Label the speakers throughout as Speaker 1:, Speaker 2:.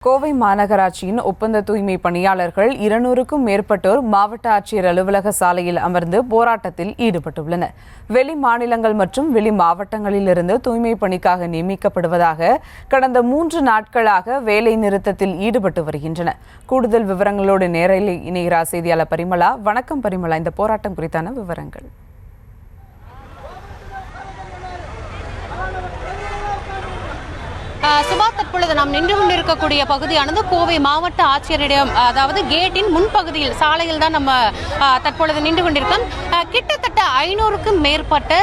Speaker 1: கோவை மாநகராட்சியின் ஒப்பந்த தூய்மை பணியாளர்கள் 200க்கும் மேற்பட்டோர் மாவட்ட ஆட்சியர் அலுவலக சாலையில் அமர்ந்து போராட்டத்தில் ஈடுபட்டுள்ளனர். வெளி மாநிலங்கள் மற்றும் வெளி மாவட்டங்களிலிருந்து தூய்மை பணிக்காக நியமிக்கப்படுவதாக கடந்த 3 நாட்களாக வேலை நிறுத்தத்தில் ஈடுபட்டு வருகின்றனர். கூடுதல் விவரங்களோடு நேரலை இணைகிறார் செய்தியாளர் பரிமளா. வணக்கம் பரிமளா, இந்த போராட்டம் குறித்தான விவரங்கள்.
Speaker 2: சுபா, தற்பொழுது நாம் நின்று கொண்டிருக்கக்கூடிய பகுதியானது கோவை மாவட்ட ஆட்சியரிடம், அதாவது கேட்டின் முன்பகுதியில் சாலையில் தான் நம்ம தற்பொழுது நின்று கொண்டிருக்கோம். கிட்டத்தட்ட 500க்கும் மேற்பட்ட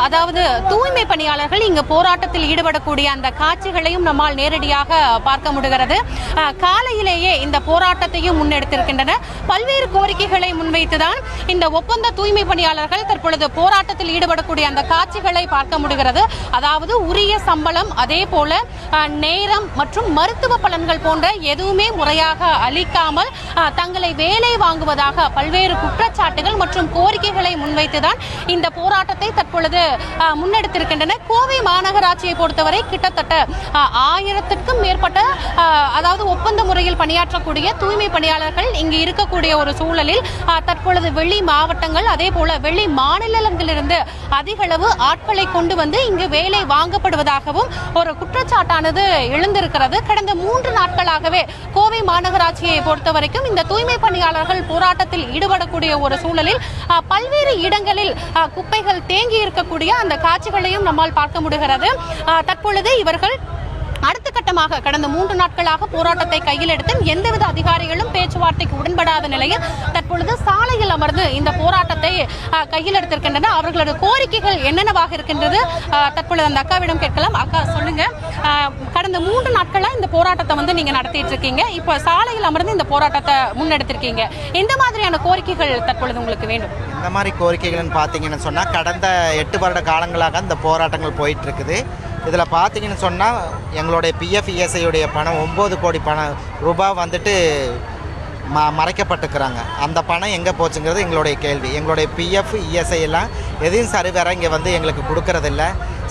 Speaker 2: அதாவது தூய்மை பணியாளர்கள் இங்கு போராட்டத்தில் ஈடுபடக்கூடிய அந்த காட்சிகளையும் நம்மால் நேரடியாக பார்க்க முடிகிறது. காலையிலேயே இந்த போராட்டத்தையும் முன்னெடுத்திருக்கின்றனர். பல்வேறு கோரிக்கைகளை முன்வைத்துதான் இந்த ஒப்பந்த தூய்மை பணியாளர்கள் தற்பொழுது போராட்டத்தில் ஈடுபடக்கூடிய அந்த காட்சிகளை பார்க்க முடிகிறது. அதாவது உரிய சம்பளம், அதே போல நேரம் மற்றும் மருத்துவ பலன்கள் போன்ற எதுவுமே முறையாக அளிக்காமல் தங்களை வேலை வாங்குவதாக பல்வேறு குற்றச்சாட்டுகள் மற்றும் கோரிக்கைகளை முன்வைத்துதான் இந்த போராட்டத்தை தற்பொழுது முன்னெடுத்திருக்கின்றனர். கோவை மாநகராட்சியை பொறுத்தவரை கிட்டத்தட்ட 1000க்கும் மேற்பட்ட அதாவது ஒப்பந்த முறையில் பணியாற்றக்கூடிய தூய்மை பணியாளர்கள் இங்கு இருக்கக்கூடிய ஒரு சூழலில் தற்பொழுது வெளி மாவட்டங்கள், அதே போல வெளி மாநிலங்களிலிருந்து அதிக அளவு ஆட்களை கொண்டு வந்து இங்கு வேலை வாங்கப்படுவதாகவும் ஒரு குற்றச்சாட்டானது எழுந்திருக்கிறது. கடந்த 3 நாட்களாகவே கோவை மாநகராட்சியை பொறுத்த வரைக்கும் இந்த தூய்மை பணியாளர்கள் போராட்டத்தில் ஈடுபடக்கூடிய ஒரு சூழலில் பல்வேறு இடங்களில் குப்பைகள் தேங்கி இருக்கக்கூடிய அந்த காட்சிகளையும் நம்மால் பார்க்க முடிகிறது. தற்பொழுது இவர்கள் அடுத்த கட்டமாக கடந்த 3 நாட்களாக போராட்டத்தை கையில் எடுத்து எந்தவித அதிகாரிகளும் பேச்சுவார்த்தைக்கு உடன்படாத நிலையில் தற்பொழுது சாலையில் அமர்ந்து இந்த போராட்டத்தை கையில் எடுத்திருக்கின்றனர். அவர்களோட கோரிக்கைகள் என்னென்னவாக இருக்கின்றது தற்பொழுது அந்த அக்காவிடம் கேட்கலாம். அக்கா, சொல்லுங்க, கடந்த 3 நாட்களா இந்த போராட்டத்தை வந்து நீங்க நடத்திட்டு இருக்கீங்க. இப்போ சாலையில் அமர்ந்து இந்த போராட்டத்தை முன்னெடுத்திருக்கீங்க. எந்த மாதிரியான கோரிக்கைகள் தற்பொழுது உங்களுக்கு வேண்டும்?
Speaker 3: இந்த மாதிரி கோரிக்கைகள்னு பார்த்தீங்கன்னு சொன்னால் கடந்த 8 வருட காலங்களாக இந்த போராட்டங்கள் போயிட்டு இருக்குது. இதில் பார்த்தீங்கன்னு சொன்னால் எங்களுடைய பிஎஃப் இஎஸ்ஐயுடைய பணம் 9 கோடி ரூபாய் வந்துட்டு மறைக்கப்பட்டுக்கிறாங்க. அந்த பணம் எங்கே போச்சுங்கிறது எங்களுடைய கேள்வி. எங்களுடைய பிஎஃப் இஎஸ்ஐ எல்லாம் எதையும் சரிவர இங்கே வந்து எங்களுக்கு கொடுக்கறதில்ல.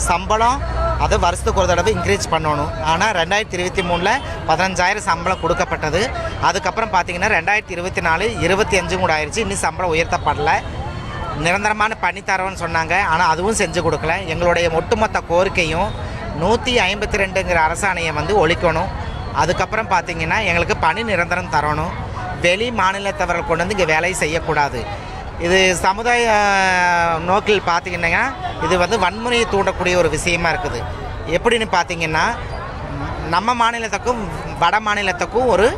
Speaker 3: சம்பளம் அதை வருஷத்துக்கு ஒரு தடவை இன்க்ரீஸ் பண்ணணும். ஆனால் 2023 15,000 சம்பளம் கொடுக்கப்பட்டது. அதுக்கப்புறம் பார்த்தீங்கன்னா 2024 25 கூட ஆயிடுச்சு. இன்னும் சம்பளம் உயர்த்தப்படலை. நிரந்தரமான பணி தரவுன்னு சொன்னாங்க, ஆனால் அதுவும் செஞ்சு கொடுக்கல. எங்களுடைய ஒட்டுமொத்த கோரிக்கையும் 152ங்கிற அரசாணையை வந்து ஒழிக்கணும். அதுக்கப்புறம் பார்த்திங்கன்னா எங்களுக்கு பணி நிரந்தரம் தரணும். வெளி மாநிலத்தவர்கள் கொண்டு வந்து இங்கே வேலை செய்யக்கூடாது. இது சமுதாய நோக்கில் பார்த்திங்கன்னா இது வந்து வன்முறையை தூண்டக்கூடிய ஒரு விஷயமா இருக்குது. எப்படின்னு பார்த்திங்கன்னா நம்ம மாநிலத்துக்கும் வட மாநிலத்துக்கும் ஒரு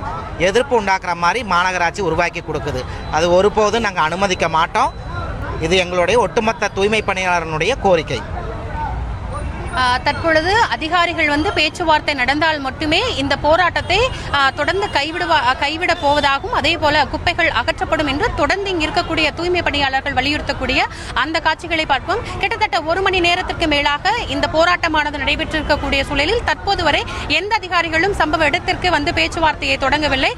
Speaker 3: எதிர்ப்பு உண்டாக்குற மாதிரி மாநகராட்சி உருவாக்கி கொடுக்குது. அது ஒருபோதும் நாங்கள் அனுமதிக்க மாட்டோம். இது எங்களுடைய ஒட்டுமொத்த தூய்மை பணியாளர்களுடைய கோரிக்கை.
Speaker 2: தற்பொழுது அதிகாரிகள் வந்து பேச்சுவார்த்தை நடந்தால் மட்டுமே இந்த போராட்டத்தை தொடர்ந்து கைவிட போவதாகவும், அதே போல குப்பைகள் அகற்றப்படும் என்று தொடர்ந்து இங்கு இருக்கக்கூடிய தூய்மை பணியாளர்கள் வலியுறுத்தக்கூடிய அந்த காட்சிகளை பார்ப்போம். கிட்டத்தட்ட 1 மணி நேரத்திற்கு மேலாக இந்த போராட்டமானது நடைபெற்றிருக்கக்கூடிய சூழலில் தற்போது வரை எந்த அதிகாரிகளும் சம்பவ இடத்திற்கு வந்து பேச்சுவார்த்தையை தொடங்கவில்லை.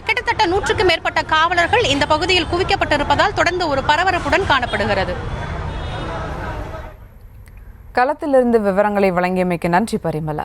Speaker 2: கிட்டத்தட்ட 100க்கும் மேற்பட்ட காவலர்கள் இந்த பகுதியில் குவிக்கப்பட்டிருப்பதால் தொடர்ந்து ஒரு பரபரப்புடன் காணப்படுகிறது.
Speaker 1: களத்திலிருந்து விவரங்களை வழங்கியமைக்கு நன்றி பரிமளா.